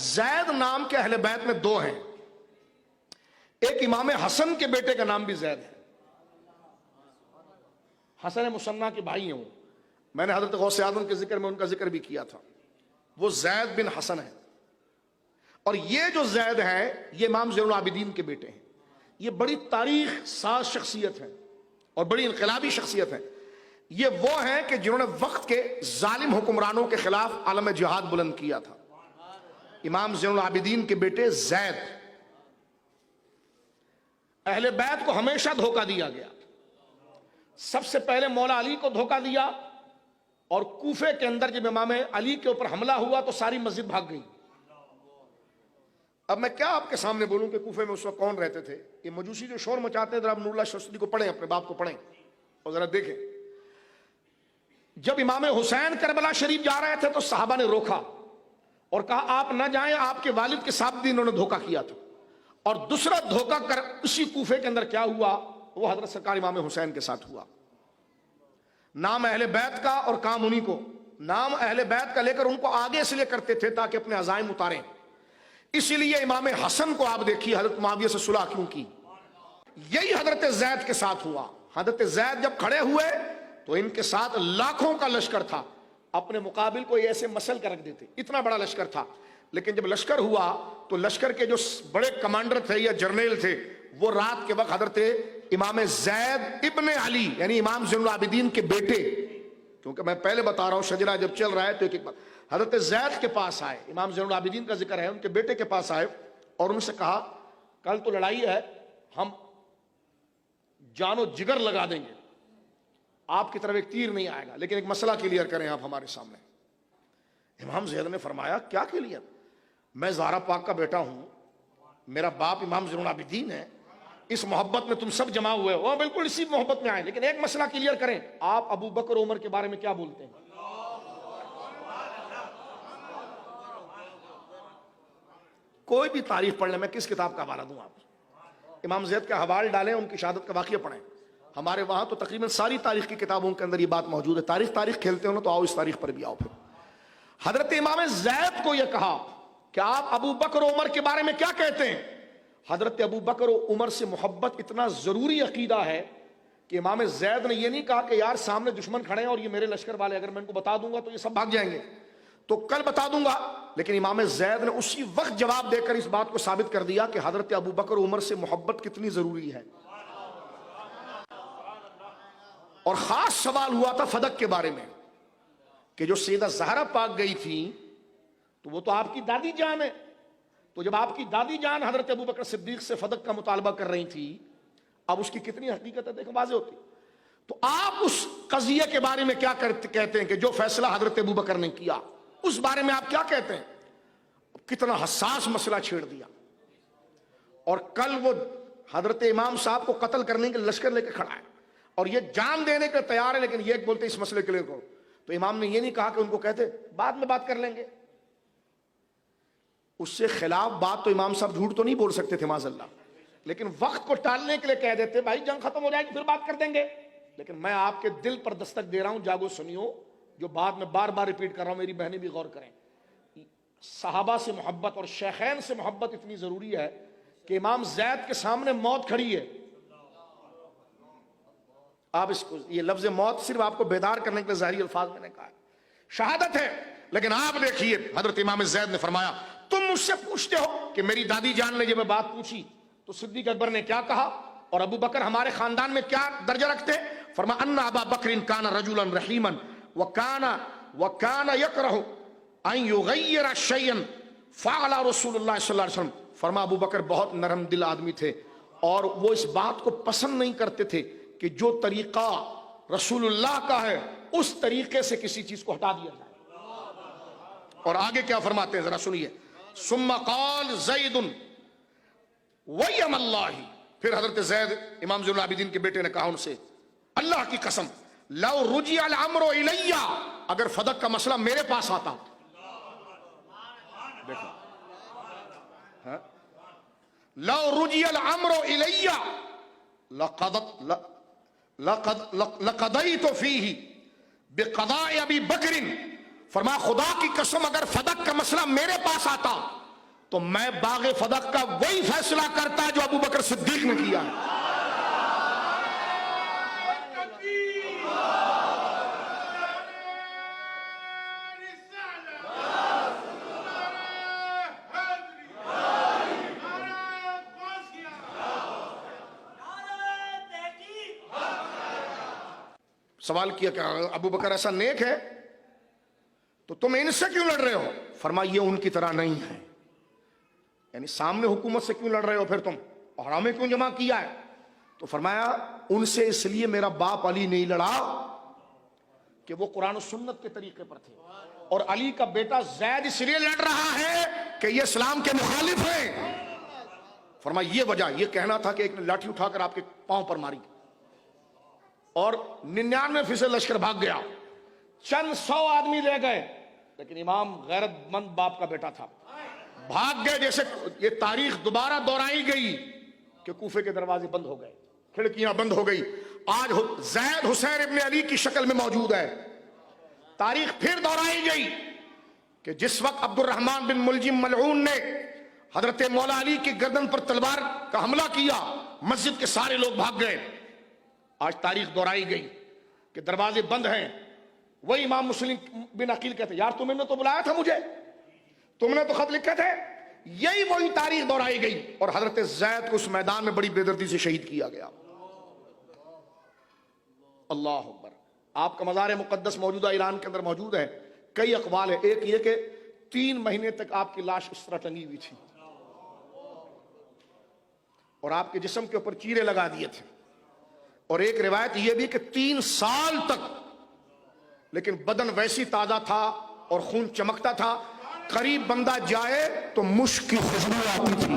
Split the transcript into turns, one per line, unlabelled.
زید نام کے اہل بیت میں دو ہیں، ایک امام حسن کے بیٹے کا نام بھی زید ہے، حسن مصنع کے بھائی ہیں وہ، میں نے حضرت غوث اعظم کے ذکر میں ان کا ذکر بھی کیا تھا، وہ زید بن حسن ہے۔ اور یہ جو زید ہیں یہ امام زین العابدین کے بیٹے ہیں، یہ بڑی تاریخ ساز شخصیت ہے اور بڑی انقلابی شخصیت ہے۔ یہ وہ ہیں کہ جنہوں نے وقت کے ظالم حکمرانوں کے خلاف عالم جہاد بلند کیا تھا، امام زین العابدین کے بیٹے زید۔ اہل بیت کو ہمیشہ دھوکہ دیا گیا، سب سے پہلے مولا علی کو دھوکہ دیا، اور کوفے کے اندر جب امام علی کے اوپر حملہ ہوا تو ساری مسجد بھاگ گئی۔ اب میں کیا آپ کے سامنے بولوں کہ کوفے میں اس وقت کون رہتے تھے؟ یہ مجوسی جو شور مچاتے ہیں، ذرا نور اللہ شمسدی کو پڑھیں، اپنے باپ کو پڑھیں اور ذرا دیکھیں۔ جب امام حسین کربلا شریف جا رہے تھے تو صحابہ نے روکا اور کہا آپ نہ جائیں، آپ کے والد کے ساتھ بھی انہوں نے دھوکہ کیا تھا۔ اور دوسرا دھوکہ کر اسی کوفے کے اندر کیا ہوا، وہ حضرت سرکار امام حسین کے ساتھ ہوا۔ نام اہل بیت کا اور کام انہی کو، نام اہل بیت کا لے کر ان کو آگے اس لیے کرتے تھے تاکہ اپنے عزائم اتاریں۔ اسی لیے امام حسن کو آپ دیکھیے حضرت معاویہ سے صلح کیوں کی، یہی حضرت زید کے ساتھ ہوا۔ حضرت زید جب کھڑے ہوئے تو ان کے ساتھ لاکھوں کا لشکر تھا، اپنے مقابل کو یہ ایسے مسل کر رکھ دیتے، اتنا بڑا لشکر تھا۔ لیکن جب لشکر ہوا تو لشکر کے جو بڑے کمانڈر تھے یا جرنیل تھے، وہ رات کے وقت حضرت امام زید ابن علی یعنی امام زین العابدین کے بیٹے، کیونکہ میں پہلے بتا رہا ہوں شجرہ جب چل رہا ہے تو ایک ایک بات، حضرت زید کے پاس آئے، امام زین العابدین کا ذکر ہے، ان کے بیٹے کے پاس آئے اور ان سے کہا کل تو لڑائی ہے، ہم جان و جگر لگا دیں گے، آپ کی طرف ایک تیر نہیں آئے گا، لیکن ایک مسئلہ کلیئر کریں آپ ہمارے سامنے۔ امام زید نے فرمایا کیا کلیئر؟ میں زہرا پاک کا بیٹا ہوں، میرا باپ امام زین العابدین ہے، اس محبت میں تم سب جمع ہوئے ہو، بالکل اسی محبت میں آئے، لیکن ایک مسئلہ کلیئر کریں، آپ ابو بکر عمر کے بارے میں کیا بولتے ہیں؟ کوئی بھی تاریخ پڑھ لیں، میں کس کتاب کا حوالہ دوں؟ آپ امام زید کا حوالہ ڈالیں، ان کی شہادت کا واقعہ پڑھیں، ہمارے وہاں تو تقریباً ساری تاریخ کی کتابوں کے اندر یہ بات موجود ہے۔ تاریخ کھیلتے ہو نا، تو آؤ اس تاریخ پر بھی آؤ۔ پھر حضرت امام زید کو یہ کہا کہ آپ ابو بکر عمر کے بارے میں کیا کہتے ہیں؟ حضرت ابو بکر و عمر سے محبت اتنا ضروری عقیدہ ہے کہ امام زید نے یہ نہیں کہا کہ یار سامنے دشمن کھڑے ہیں اور یہ میرے لشکر والے، اگر میں ان کو بتا دوں گا تو یہ سب بھاگ جائیں گے، تو کل بتا دوں گا، لیکن امام زید نے اسی وقت جواب دے کر اس بات کو ثابت کر دیا کہ حضرت ابو بکر و عمر سے محبت کتنی ضروری ہے۔ اور خاص سوال ہوا تھا فدق کے بارے میں کہ جو سیدہ زہرا پاک گئی تھی تو وہ تو آپ کی دادی جان ہے، تو جب آپ کی دادی جان حضرت ابو بکر صدیق سے فدق کا مطالبہ کر رہی تھی، اب اس کی کتنی حقیقت ہے دیکھو واضح ہوتی۔ تو آپ اس قضیے کے بارے میں کیا کہتے ہیں کہ جو فیصلہ حضرت ابو بکر نے کیا، اس بارے میں آپ کیا کہتے ہیں؟ کتنا حساس مسئلہ چھیڑ دیا، اور کل وہ حضرت امام صاحب کو قتل کرنے کے لشکر لے کے کھڑا ہے اور یہ جان دینے کے تیار ہے، لیکن یہ بولتے اس مسئلے کے لیے کرو، تو امام نے یہ نہیں کہا کہ ان کو کہتے بعد میں بات کر لیں گے، اس سے خلاف بات تو امام صاحب جھوٹ تو نہیں بول سکتے تھے معاذ اللہ، لیکن وقت کو ٹالنے کے لیے کہہ دیتے بھائی جنگ ختم ہو جائے گی پھر بات کر دیں گے۔ لیکن میں آپ کے دل پر دستک دے رہا ہوں، جاگو سنیو، جو بات میں بار بار ریپیٹ کر رہا ہوں، میری بہنیں بھی غور کریں، صحابہ سے محبت اور شیخین سے محبت اتنی ضروری ہے کہ امام زید کے سامنے موت کھڑی ہے، آپ اس کو یہ لفظ موت صرف آپ کو بیدار کرنے کے لیے ظاہری الفاظ میں نے کہا ہے، شہادت ہے، لیکن آپ دیکھیے حضرت امام زید نے فرمایا تم مجھ سے پوچھتے ہو کہ میری دادی جان نے جب میں بات پوچھی تو صدیق اکبر نے کیا کہا اور ابو بکر ہمارے خاندان میں کیا درجہ رکھتے؟ فرمایا ان ابا بکر کان رجلا رحیما وکان یکرہ ان یغیر شیئا فعل رسول اللہ صلی اللہ علیہ وسلم، فرمایا ابو بکر بہت نرم دل آدمی تھے اور وہ اس بات کو پسند نہیں کرتے تھے کہ جو طریقہ رسول اللہ کا ہے اس طریقے سے کسی چیز کو ہٹا دیا جائے۔ اور آگے کیا فرماتے ہیں ذرا سنیے، ثم قال زید ویم اللہ، پھر حضرت زید امام زین العابدین کے بیٹے نے کہا ان سے اللہ کی قسم لو رجع الامر الی، اگر فدق کا مسئلہ میرے پاس آتا، دیکھو لو رجع الامر الی لقضیت فیہ بقضاء ابی بکر، فرمایا خدا کی قسم اگر فدق کا مسئلہ میرے پاس آتا تو میں باغ فدق کا وہی فیصلہ کرتا جو ابو بکر صدیق نے کیا ہے. سوال کیا کہ ابو بکر ایسا نیک ہے تو تم ان سے کیوں لڑ رہے ہو؟ فرمایا یہ ان کی طرح نہیں ہے. یعنی سامنے حکومت سے کیوں لڑ رہے ہو پھر تم، اور ہمیں کیوں جمع کیا ہے؟ تو فرمایا ان سے اس لیے میرا باپ علی نہیں لڑا کہ وہ قرآن و سنت کے طریقے پر تھے، اور علی کا بیٹا زید اس لیے لڑ رہا ہے کہ یہ اسلام کے مخالف ہیں. فرمایا یہ وجہ، یہ کہنا تھا کہ ایک نے لاٹھی اٹھا کر آپ کے پاؤں پر ماری اور 99 لشکر بھاگ گیا، چند 100 آدمی لے گئے، لیکن امام غیرت مند باپ کا بیٹا تھا، بھاگ گئے. جیسے یہ تاریخ دوبارہ دہرائی گئی کہ کوفے کے دروازے بند ہو گئے، کھڑکیاں بند ہو گئی. آج زید حسین ابن علی کی شکل میں موجود ہے. تاریخ پھر دہرائی گئی کہ جس وقت عبد الرحمن بن ملجم ملعون نے حضرت مولا علی کی گردن پر تلوار کا حملہ کیا، مسجد کے سارے لوگ بھاگ گئے. آج تاریخ دہرائی گئی کہ دروازے بند ہیں. وہی امام مسلم بن عقیل کہتے یار تم نے تو بلایا تھا مجھے، تم نے تو خط لکھے تھے. یہی وہی تاریخ دہرائی گئی اور حضرت زید کو اس میدان میں بڑی بے دردی سے شہید کیا گیا. اللہ اکبر. آپ کا مزار مقدس موجودہ ایران کے اندر موجود ہے. کئی اقوال ہیں. ایک یہ کہ 3 مہینے تک آپ کی لاش اس طرح ٹنگی ہوئی تھی اور آپ کے جسم کے اوپر چیرے لگا دیے تھے، اور ایک روایت یہ بھی کہ 3 سال تک، لیکن بدن ویسی تازہ تھا اور خون چمکتا تھا، قریب بندہ جائے تو مشک کی خوشبو آتی تھی.